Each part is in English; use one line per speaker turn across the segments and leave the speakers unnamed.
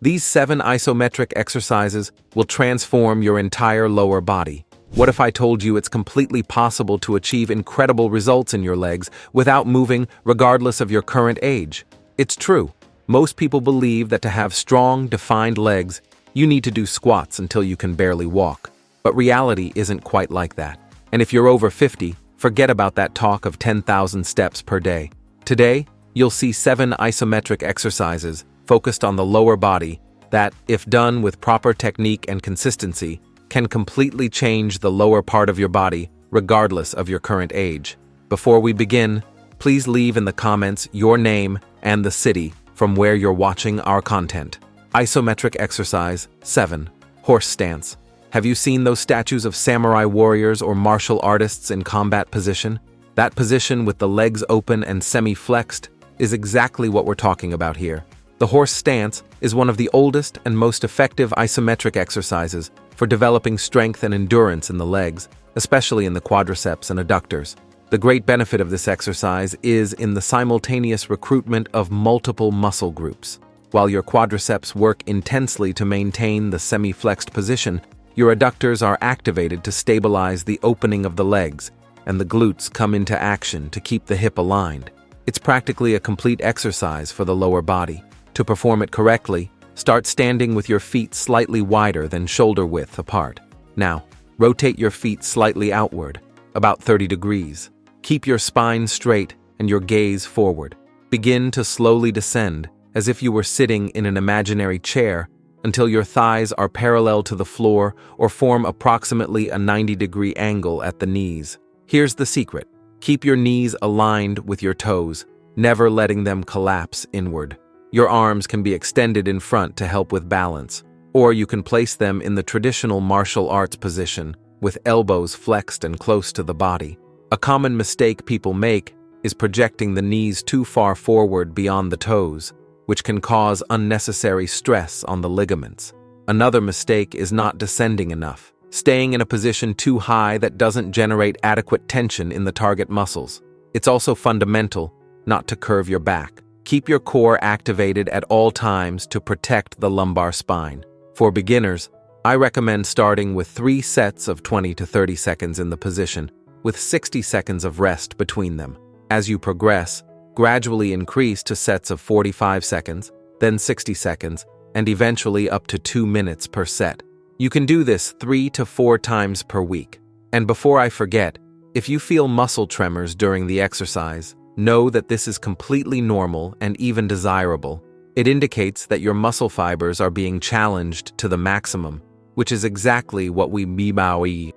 These 7 isometric exercises will transform your entire lower body. What if I told you it's completely possible to achieve incredible results in your legs without moving, regardless of your current age? It's true. Most people believe that to have strong, defined legs, you need to do squats until you can barely walk. But reality isn't quite like that. And if you're over 50, forget about that talk of 10,000 steps per day. Today, you'll see 7 isometric exercises focused on the lower body that, if done with proper technique and consistency, can completely change the lower part of your body, regardless of your current age. Before we begin, please leave in the comments your name and the city from where you're watching our content. Isometric exercise 7. Horse stance. Have you seen those statues of samurai warriors or martial artists in combat position? That position with the legs open and semi-flexed is exactly what we're talking about here. The horse stance is one of the oldest and most effective isometric exercises for developing strength and endurance in the legs, especially in the quadriceps and adductors. The great benefit of this exercise is in the simultaneous recruitment of multiple muscle groups. While your quadriceps work intensely to maintain the semi-flexed position, your adductors are activated to stabilize the opening of the legs, and the glutes come into action to keep the hip aligned. It's practically a complete exercise for the lower body. To perform it correctly, start standing with your feet slightly wider than shoulder width apart. Now, rotate your feet slightly outward, about 30 degrees. Keep your spine straight and your gaze forward. Begin to slowly descend, as if you were sitting in an imaginary chair, until your thighs are parallel to the floor or form approximately a 90-degree angle at the knees. Here's the secret. Keep your knees aligned with your toes, never letting them collapse inward. Your arms can be extended in front to help with balance, or you can place them in the traditional martial arts position, with elbows flexed and close to the body. A common mistake people make is projecting the knees too far forward beyond the toes, which can cause unnecessary stress on the ligaments. Another mistake is not descending enough, staying in a position too high that doesn't generate adequate tension in the target muscles. It's also fundamental not to curve your back. Keep your core activated at all times to protect the lumbar spine. For beginners, I recommend starting with 3 sets of 20 to 30 seconds in the position, with 60 seconds of rest between them. As you progress, gradually increase to sets of 45 seconds, then 60 seconds, and eventually up to 2 minutes per set. You can do this 3 to 4 times per week. And before I forget, if you feel muscle tremors during the exercise, know that this is completely normal and even desirable. It indicates that your muscle fibers are being challenged to the maximum, which is exactly what we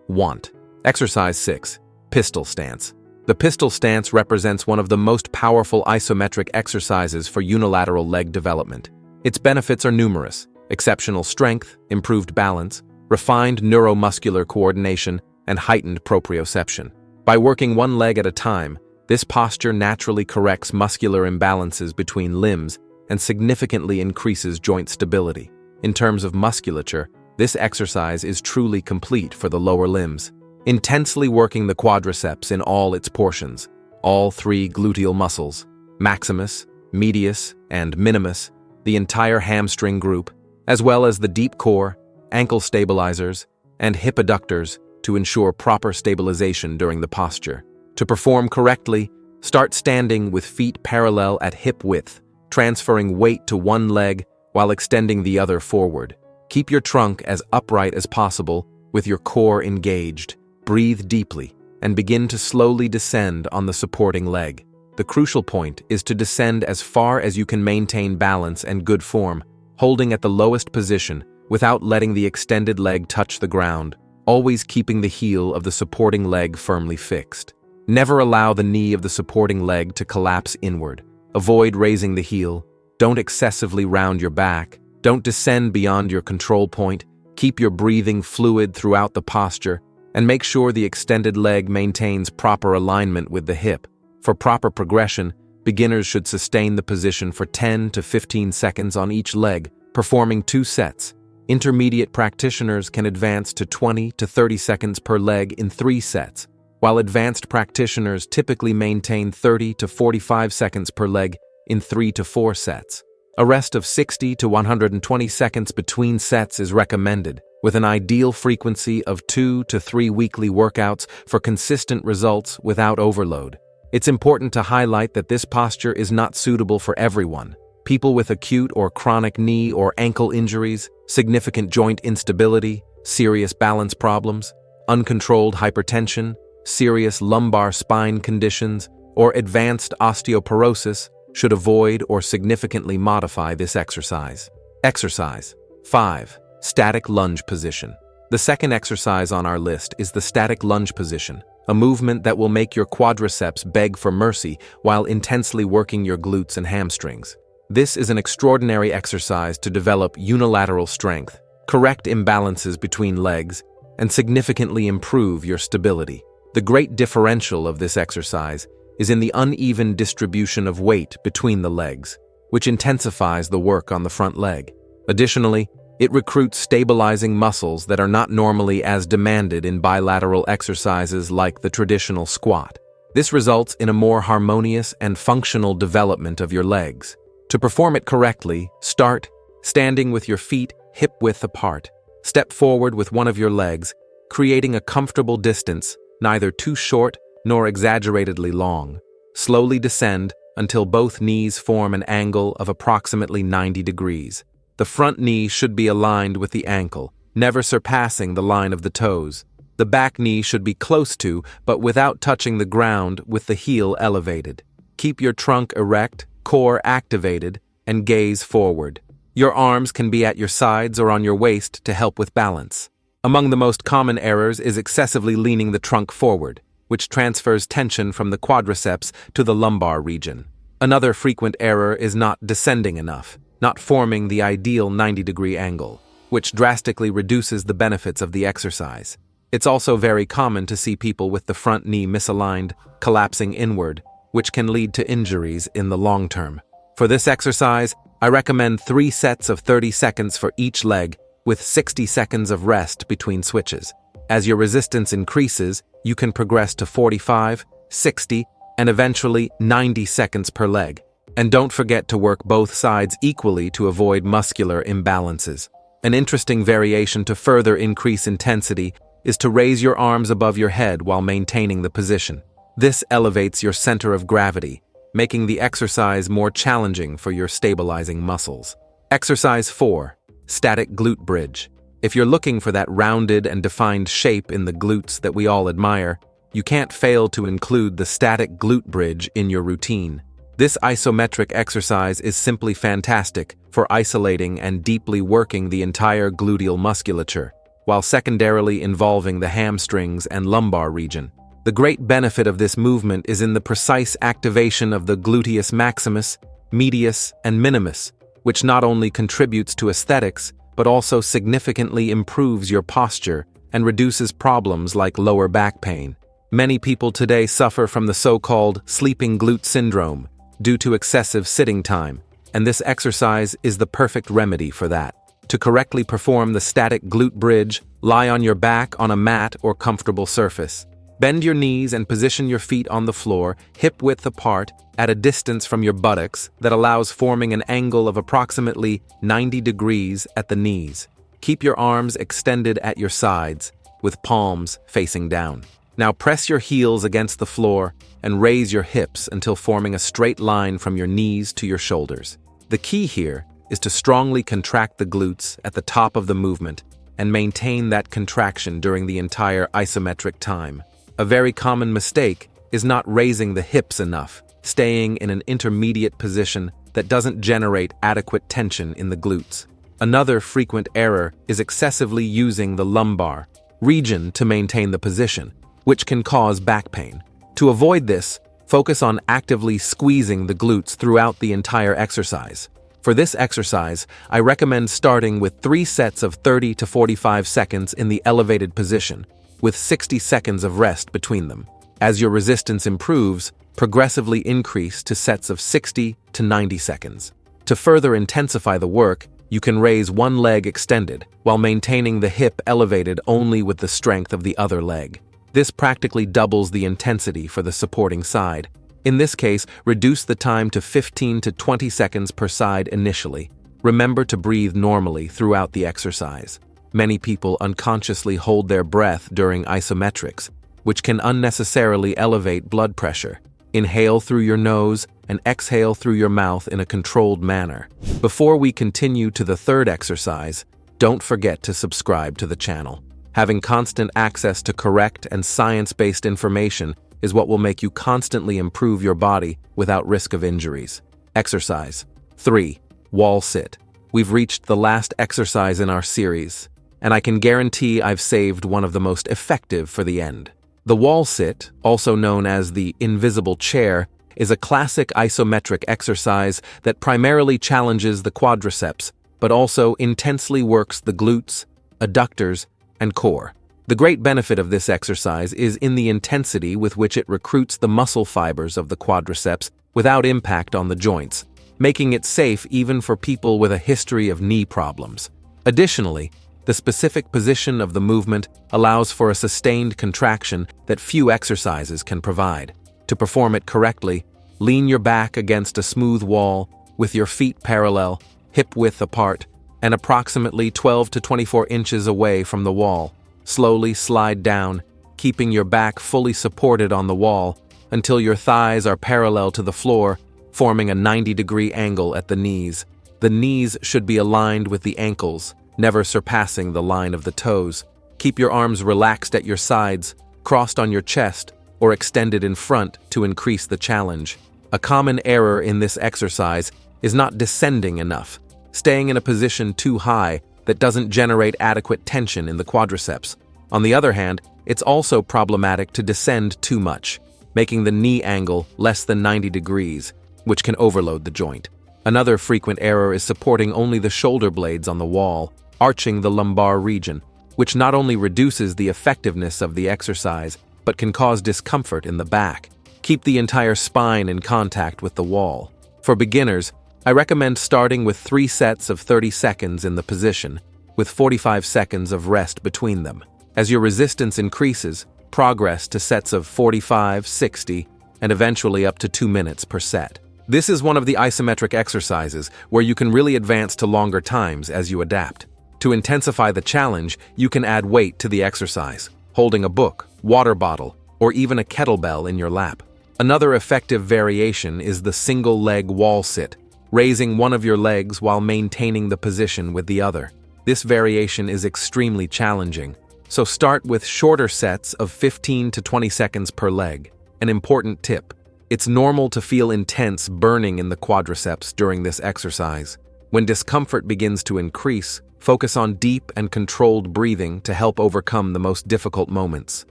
want. Exercise 6. Pistol stance. The pistol stance represents one of the most powerful isometric exercises for unilateral leg development. Its benefits are numerous: exceptional strength, improved balance, refined neuromuscular coordination, and heightened proprioception. By working one leg at a time, this posture naturally corrects muscular imbalances between limbs and significantly increases joint stability. In terms of musculature, this exercise is truly complete for the lower limbs, intensely working the quadriceps in all its portions, all 3 gluteal muscles, maximus, medius, and minimus, the entire hamstring group, as well as the deep core, ankle stabilizers, and hip adductors to ensure proper stabilization during the posture. To perform correctly, start standing with feet parallel at hip width, transferring weight to one leg while extending the other forward. Keep your trunk as upright as possible with your core engaged. Breathe deeply and begin to slowly descend on the supporting leg. The crucial point is to descend as far as you can maintain balance and good form, holding at the lowest position without letting the extended leg touch the ground, always keeping the heel of the supporting leg firmly fixed. Never allow the knee of the supporting leg to collapse inward. Avoid raising the heel. Don't excessively round your back. Don't descend beyond your control point. Keep your breathing fluid throughout the posture, and make sure the extended leg maintains proper alignment with the hip. For proper progression, beginners should sustain the position for 10 to 15 seconds on each leg, performing 2 sets. Intermediate practitioners can advance to 20 to 30 seconds per leg in 3 sets, while advanced practitioners typically maintain 30 to 45 seconds per leg in 3 to 4 sets. A rest of 60 to 120 seconds between sets is recommended, with an ideal frequency of 2 to 3 weekly workouts for consistent results without overload. It's important to highlight that this posture is not suitable for everyone. People with acute or chronic knee or ankle injuries, significant joint instability, serious balance problems, uncontrolled hypertension, serious lumbar spine conditions, or advanced osteoporosis should avoid or significantly modify this exercise. Exercise 5. Static lunge position. The second exercise on our list is the static lunge position, a movement that will make your quadriceps beg for mercy while intensely working your glutes and hamstrings. This is an extraordinary exercise to develop unilateral strength, correct imbalances between legs, and significantly improve your stability. The great differential of this exercise is in the uneven distribution of weight between the legs, which intensifies the work on the front leg. Additionally, it recruits stabilizing muscles that are not normally as demanded in bilateral exercises like the traditional squat. This results in a more harmonious and functional development of your legs. To perform it correctly, start standing with your feet hip-width apart. Step forward with one of your legs, creating a comfortable distance, neither too short nor exaggeratedly long. Slowly descend until both knees form an angle of approximately 90 degrees. The front knee should be aligned with the ankle, never surpassing the line of the toes. The back knee should be close to, but without touching the ground, with the heel elevated. Keep your trunk erect, core activated, and gaze forward. Your arms can be at your sides or on your waist to help with balance. Among the most common errors is excessively leaning the trunk forward, which transfers tension from the quadriceps to the lumbar region. Another frequent error is not descending enough, not forming the ideal 90-degree angle, which drastically reduces the benefits of the exercise. It's also very common to see people with the front knee misaligned, collapsing inward, which can lead to injuries in the long term. For this exercise, I recommend 3 sets of 30 seconds for each leg, with 60 seconds of rest between switches. As your resistance increases, you can progress to 45, 60, and eventually 90 seconds per leg. And don't forget to work both sides equally to avoid muscular imbalances. An interesting variation to further increase intensity is to raise your arms above your head while maintaining the position. This elevates your center of gravity, making the exercise more challenging for your stabilizing muscles. Exercise 4. Static glute bridge. If you're looking for that rounded and defined shape in the glutes that we all admire, you can't fail to include the static glute bridge in your routine. This isometric exercise is simply fantastic for isolating and deeply working the entire gluteal musculature, while secondarily involving the hamstrings and lumbar region. The great benefit of this movement is in the precise activation of the gluteus maximus, medius, and minimus, which not only contributes to aesthetics, but also significantly improves your posture and reduces problems like lower back pain. Many people today suffer from the so-called sleeping glute syndrome due to excessive sitting time, and this exercise is the perfect remedy for that. To correctly perform the static glute bridge, lie on your back on a mat or comfortable surface. Bend your knees and position your feet on the floor, hip-width apart, at a distance from your buttocks that allows forming an angle of approximately 90 degrees at the knees. Keep your arms extended at your sides, with palms facing down. Now press your heels against the floor and raise your hips until forming a straight line from your knees to your shoulders. The key here is to strongly contract the glutes at the top of the movement and maintain that contraction during the entire isometric time. A very common mistake is not raising the hips enough, staying in an intermediate position that doesn't generate adequate tension in the glutes. Another frequent error is excessively using the lumbar region to maintain the position, which can cause back pain. To avoid this, focus on actively squeezing the glutes throughout the entire exercise. For this exercise, I recommend starting with 3 sets of 30 to 45 seconds in the elevated position, with 60 seconds of rest between them. As your resistance improves, progressively increase to sets of 60 to 90 seconds. To further intensify the work, you can raise one leg extended, while maintaining the hip elevated only with the strength of the other leg. This practically doubles the intensity for the supporting side. In this case, reduce the time to 15 to 20 seconds per side initially. Remember to breathe normally throughout the exercise. Many people unconsciously hold their breath during isometrics, which can unnecessarily elevate blood pressure. Inhale through your nose and exhale through your mouth in a controlled manner. Before we continue to the third exercise, don't forget to subscribe to the channel. Having constant access to correct and science-based information is what will make you constantly improve your body without risk of injuries. Exercise 3. Wall sit. We've reached the last exercise in our series, and I can guarantee I've saved one of the most effective for the end. The wall sit, also known as the invisible chair, is a classic isometric exercise that primarily challenges the quadriceps, but also intensely works the glutes, adductors, and core. The great benefit of this exercise is in the intensity with which it recruits the muscle fibers of the quadriceps without impact on the joints, making it safe even for people with a history of knee problems. Additionally, the specific position of the movement allows for a sustained contraction that few exercises can provide. To perform it correctly, lean your back against a smooth wall with your feet parallel, hip-width apart, and approximately 12 to 24 inches away from the wall. Slowly slide down, keeping your back fully supported on the wall until your thighs are parallel to the floor, forming a 90-degree angle at the knees. The knees should be aligned with the ankles, never surpassing the line of the toes. Keep your arms relaxed at your sides, crossed on your chest, or extended in front to increase the challenge. A common error in this exercise is not descending enough, staying in a position too high that doesn't generate adequate tension in the quadriceps. On the other hand, it's also problematic to descend too much, making the knee angle less than 90 degrees, which can overload the joint. Another frequent error is supporting only the shoulder blades on the wall, arching the lumbar region, which not only reduces the effectiveness of the exercise, but can cause discomfort in the back. Keep the entire spine in contact with the wall. For beginners, I recommend starting with 3 sets of 30 seconds in the position, with 45 seconds of rest between them. As your resistance increases, progress to sets of 45, 60, and eventually up to 2 minutes per set. This is one of the isometric exercises where you can really advance to longer times as you adapt. To intensify the challenge, you can add weight to the exercise, holding a book, water bottle, or even a kettlebell in your lap. Another effective variation is the single-leg wall sit, raising one of your legs while maintaining the position with the other. This variation is extremely challenging, so start with shorter sets of 15 to 20 seconds per leg. An important tip: it's normal to feel intense burning in the quadriceps during this exercise. When discomfort begins to increase, focus on deep and controlled breathing to help overcome the most difficult moments.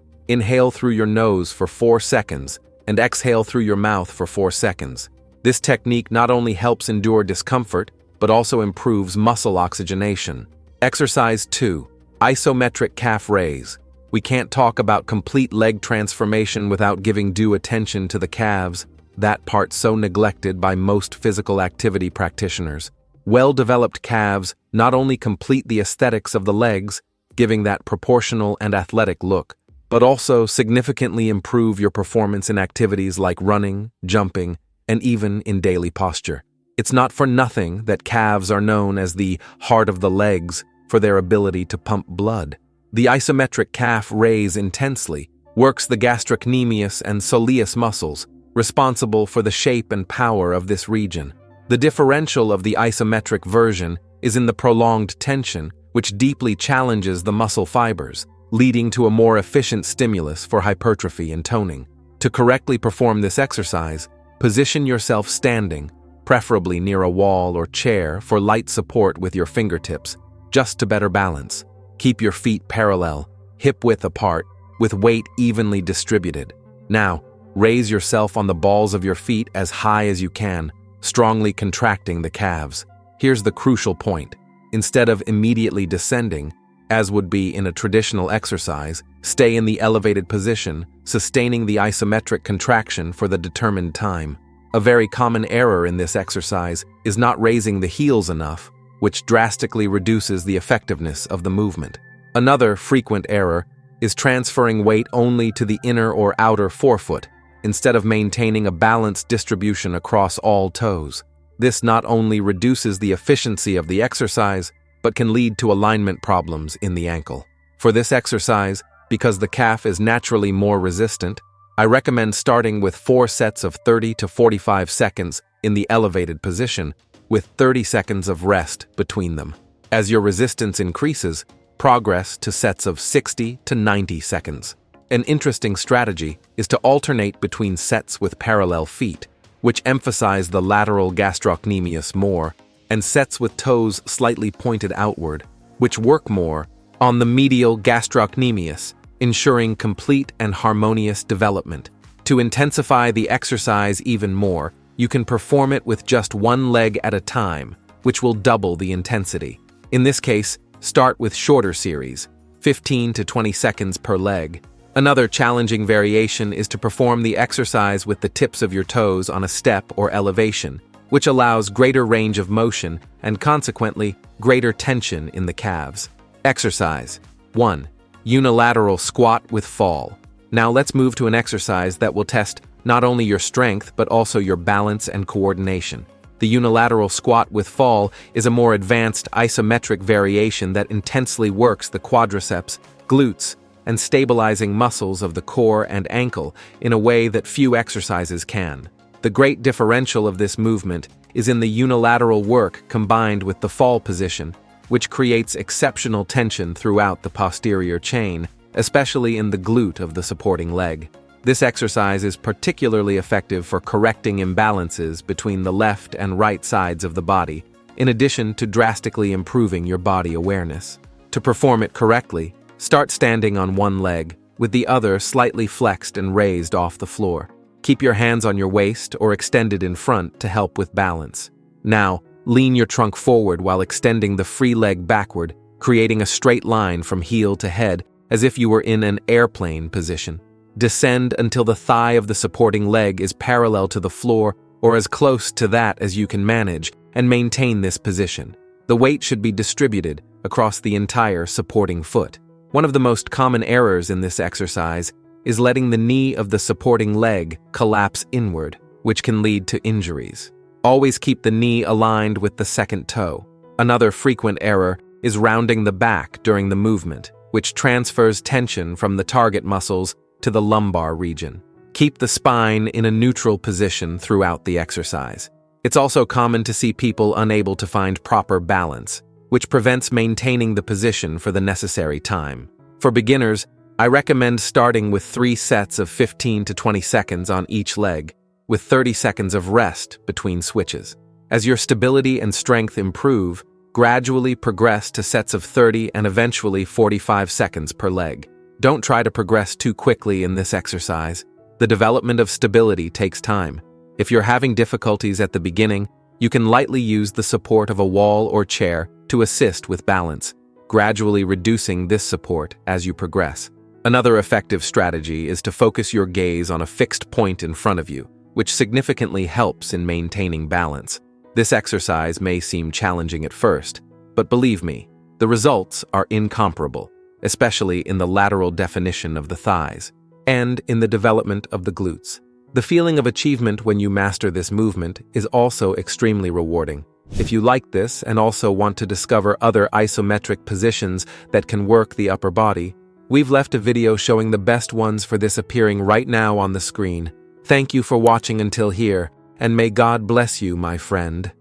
Inhale through your nose for 4 seconds and exhale through your mouth for 4 seconds. This technique not only helps endure discomfort, but also improves muscle oxygenation. Exercise 2. Isometric calf raise. We can't talk about complete leg transformation without giving due attention to the calves, that part so neglected by most physical activity practitioners. Well-developed calves not only complete the aesthetics of the legs, giving that proportional and athletic look, but also significantly improve your performance in activities like running, jumping, and even in daily posture. It's not for nothing that calves are known as the heart of the legs for their ability to pump blood. The isometric calf raise intensely works the gastrocnemius and soleus muscles, responsible for the shape and power of this region. The differential of the isometric version is in the prolonged tension, which deeply challenges the muscle fibers, leading to a more efficient stimulus for hypertrophy and toning. To correctly perform this exercise, position yourself standing, preferably near a wall or chair for light support with your fingertips, just to better balance. Keep your feet parallel, hip-width apart, with weight evenly distributed. Now, raise yourself on the balls of your feet as high as you can, strongly contracting the calves. Here's the crucial point. Instead of immediately descending, as would be in a traditional exercise, stay in the elevated position, sustaining the isometric contraction for the determined time. A very common error in this exercise is not raising the heels enough, which drastically reduces the effectiveness of the movement. Another frequent error is transferring weight only to the inner or outer forefoot, instead of maintaining a balanced distribution across all toes. This not only reduces the efficiency of the exercise, but can lead to alignment problems in the ankle. For this exercise, because the calf is naturally more resistant, I recommend starting with 4 sets of 30 to 45 seconds in the elevated position, with 30 seconds of rest between them. As your resistance increases, progress to sets of 60 to 90 seconds. An interesting strategy is to alternate between sets with parallel feet, which emphasize the lateral gastrocnemius more, and sets with toes slightly pointed outward, which work more on the medial gastrocnemius, ensuring complete and harmonious development. To intensify the exercise even more, you can perform it with just one leg at a time, which will double the intensity. In this case, start with shorter series, 15 to 20 seconds per leg. Another challenging variation is to perform the exercise with the tips of your toes on a step or elevation, which allows greater range of motion and consequently greater tension in the calves. Exercise 1. Unilateral squat with fall. Now let's move to an exercise that will test not only your strength but also your balance and coordination. The unilateral squat with fall is a more advanced isometric variation that intensely works the quadriceps, glutes, and stabilizing muscles of the core and ankle in a way that few exercises can. The great differential of this movement is in the unilateral work combined with the fall position, which creates exceptional tension throughout the posterior chain, especially in the glute of the supporting leg. This exercise is particularly effective for correcting imbalances between the left and right sides of the body, in addition to drastically improving your body awareness. To perform it correctly, start standing on one leg, with the other slightly flexed and raised off the floor. Keep your hands on your waist or extended in front to help with balance. Now, lean your trunk forward while extending the free leg backward, creating a straight line from heel to head as if you were in an airplane position. Descend until the thigh of the supporting leg is parallel to the floor or as close to that as you can manage, and maintain this position. The weight should be distributed across the entire supporting foot. One of the most common errors in this exercise is letting the knee of the supporting leg collapse inward, which can lead to injuries. Always keep the knee aligned with the second toe. Another frequent error is rounding the back during the movement, which transfers tension from the target muscles to the lumbar region. Keep the spine in a neutral position throughout the exercise. It's also common to see people unable to find proper balance, which prevents maintaining the position for the necessary time. For beginners, I recommend starting with 3 sets of 15 to 20 seconds on each leg, with 30 seconds of rest between switches. As your stability and strength improve, gradually progress to sets of 30 and eventually 45 seconds per leg. Don't try to progress too quickly in this exercise. The development of stability takes time. If you're having difficulties at the beginning, you can lightly use the support of a wall or chair to assist with balance, gradually reducing this support as you progress. Another effective strategy is to focus your gaze on a fixed point in front of you, which significantly helps in maintaining balance. This exercise may seem challenging at first, but believe me, the results are incomparable, especially in the lateral definition of the thighs and in the development of the glutes. The feeling of achievement when you master this movement is also extremely rewarding. If you like this and also want to discover other isometric positions that can work the upper body, we've left a video showing the best ones for this appearing right now on the screen. Thank you for watching until here, and may God bless you, my friend.